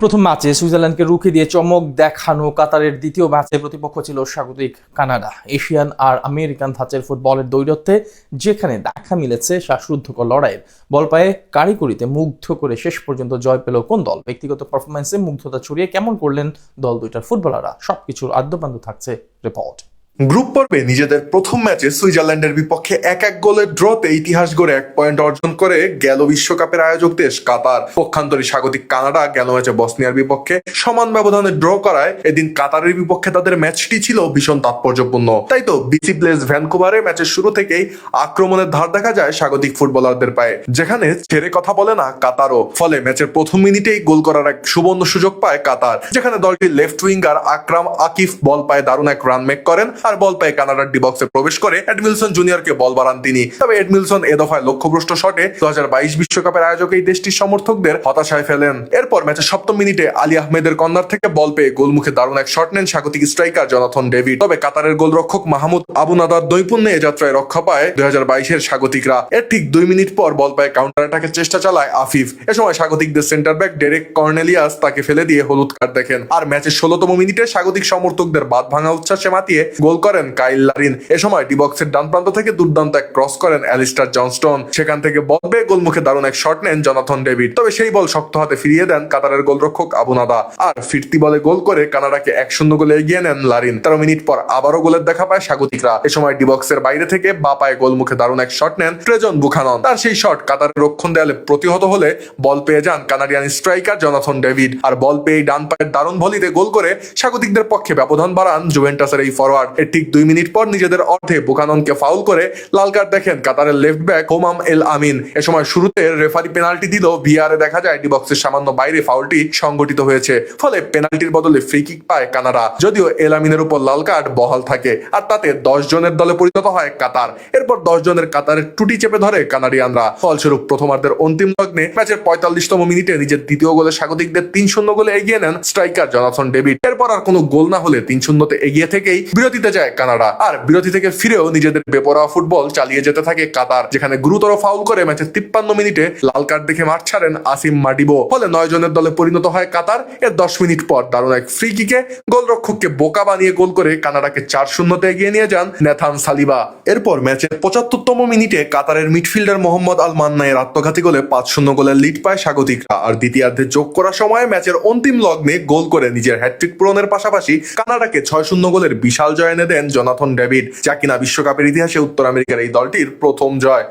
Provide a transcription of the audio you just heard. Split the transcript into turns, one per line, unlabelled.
প্রথম ম্যাচে সুইজারল্যান্ডকে রুখে দিয়ে চমক দেখানো কাতারের দ্বিতীয় ম্যাচে প্রতিপক্ষ ছিল স্বাগতিক কানাডা। এশিয়ান আর আমেরিকান ধাঁচের ফুটবলের দ্বৈরথে যেখানে দেখা মিলেছে শ্বাসরুদ্ধকর লড়াইয়ের, বল পায়ে কারিগরিতে মুগ্ধ করে শেষ পর্যন্ত জয় পেল কোন দল, ব্যক্তিগত পারফরমেন্সে মুগ্ধতা ছড়িয়ে কেমন করলেন দল দুইটার ফুটবলাররা, সবকিছুর আদ্যপান্ত থাকছে রিপোর্ট।
গ্রুপ পর্বে নিজেদের প্রথম ম্যাচে সুইজারল্যান্ডের বিপক্ষে 1-1 গোলের ড্রতে ইতিহাস গড়ে 1 পয়েন্ট অর্জন করে গেল বিশ্বকাপের আয়োজক দেশ কাতার। পক্ষান্তরী স্বাগতিক কানাডা গেল ম্যাচে বসনিয়ার বিপক্ষে সমান ব্যবধানে ড্র করায় এদিন কাতারের বিপক্ষে তাদের ম্যাচটি ছিল ভীষণ তাৎপর্যপূর্ণ। তাই তো বিসি প্লেস ভ্যানকুভারে ম্যাচের শুরু থেকেই আক্রমণের ধার দেখা যায় স্বাগতিক ফুটবলারদের পায়ে, যেখানে ছেড়ে কথা বলে না কাতারও। ফলে ম্যাচের প্রথম মিনিটেই গোল করার এক সুবর্ণ সুযোগ পায় কাতার, যেখানে দলটির লেফট উইঙ্গার আকরাম আকিফ বল পায়ে দারুণ এক রান মেক করেন আর বল পায়ে কানাডার ডি বক্সে প্রবেশ করে এডমিলসন জুনিয়রকে বল বাড়ান তিনি। তবে এডমিলসন এ দফায় লক্ষ্যভ্রষ্ট শটে 2022 বিশ্বকাপের আয়োজক এই দেশটির সমর্থকদের হতাশায় ফেলেন। এরপর ম্যাচের সপ্তম মিনিটে আলী আহমেদের কর্নার থেকে বল পেয়ে গোলমুখে দারুণ এক শট নেন স্বাগতিক স্ট্রাইকার জনাথন ডেভিড। তবে কাতারের গোলরক্ষক মাহমুদ আবু নাদার নৈপুণ্যে এ যাত্রায় রক্ষা পায় 2022-এর স্বাগতিকরা। এর ঠিক 2 মিনিট পর বল পায়ে কাউন্টার অ্যাটাকের চেষ্টা চালায় আফিফ। এ সময় স্বাগতিকদের সেন্টার ব্যাক ডেরেক কর্নেলিয়াস তাকে ফেলে দিয়ে হলুদ কার্ড দেখেন। আর ম্যাচের 16তম মিনিটে স্বাগতিক সমর্থকদের বাদ ভাঙা উচ্ছ্বাসে মাতিয়ে গোল করেন কাইল লারিন। এ সময় ডি বক্সের ডান প্রান্ত থেকে দুর্দান্ত এক ক্রস করেন অ্যালিস্টার জনস্টন। সেখান থেকে বল পেয়ে গোলমুখে দারুণ এক শট নেন জনাথন ডেভিড। তবে সেই বল শক্ত হাতে ফিরিয়ে দেন কাতারের গোলরক্ষক আবু নাদা। আর ফিরতি বলে গোল করে কানাডাকে 1-0 গোলে এগিয়ে নেন লারিন। 13 মিনিট পর আবারও গোলের দেখা পায় স্বাগতিকরা। এ সময় ডি বক্সের বাইরে থেকে বা পায়ে গোলমুখে দারুণ এক শট নেন ট্রেজন বুখানন। তার সেই শট কাতারের রক্ষণ দেয়ালে প্রতিহত হলে বল পেয়ে যান কানাডিয়ান স্ট্রাইকার জনাথন ডেভিড। আর বল পেয়ে ডান পায়ের দারুণ ভলিতে গোল করে স্বাগতিকদের পক্ষে ব্যবধান বাড়ান জুভেন্টাসের এই ফরওয়ার্ড। এর ঠিক 2 মিনিট পর নিজেদের অর্ধে বুকাননকে ফাউল করে লাল কার্ড দেখেন কাতারের লেফট ব্যাক হোমাম এল আমিন। এ সময় শুরুতে রেফারি পেনাল্টি দিল, ভিআরে দেখা যায় ডি বক্সের সামান্য বাইরে ফাউলটি সংগঠিত হয়েছে। ফলে পেনাল্টির বদলে ফ্রি কিক পায় কানাডা, যদিও এল আমিনের উপর লাল কার্ড বহাল থাকে। আর তাতে 10 জনের দলে পরিণত হয় কাতার। এরপর 10 জনের কাতারের টুটি চেপে ধরে কানাডিয়ানরা। ফলস্বরূপ প্রথমার্ধের অন্তিম লগ্নে ম্যাচের 45তম মিনিটে নিজের দ্বিতীয় গোলে স্বাগতিকদের 3-0 গোলে এগিয়ে নেন স্ট্রাইকার জনাথন ডেভিড। এরপর আর কোনো গোল না হলে 3-0-তে এগিয়ে থেকেই বিরতিতে যায় কানাডা। আর বিরতি থেকে ফিরেও নিজেদের বেপরোয়া ফুটবল চালিয়ে যেতে থাকে কাতার, যেখানে গুরুতর ফাউল করে ম্যাচের 53 মিনিটে লাল কার্ড দেখে মাঠ ছাড়েন আসিম মাডিবো। ফলে 9 জনের দলে পরিণত হয় কাতার। এর 10 মিনিট পর দারুণ এক ফ্রি কিকে গোলরক্ষককে বোকা বানিয়ে গোল করে কানাডাকে 4-0-তে এগিয়ে নিয়ে যান নেথান সালিবা। এরপর ম্যাচের 75তম মিনিটে কাতারের মিডফিল্ডার মোহাম্মদ আল মান্নায়ের আত্মঘাতী গোলে 5-0 গোলের লিড পায় স্বাগতিকরা। আর দ্বিতীয়ার্ধে যোগ করার সময় ম্যাচের অন্তিম লগ্নে গোল করে নিজের হ্যাটট্রিক পূরণের পাশাপাশি কানাডাকে 6-0 গোলের বিশাল জয় এনে দেন জনাথন ডেভিড, যা কিনা বিশ্বকাপের ইতিহাসে উত্তর আমেরিকার এই দলটির প্রথম জয়।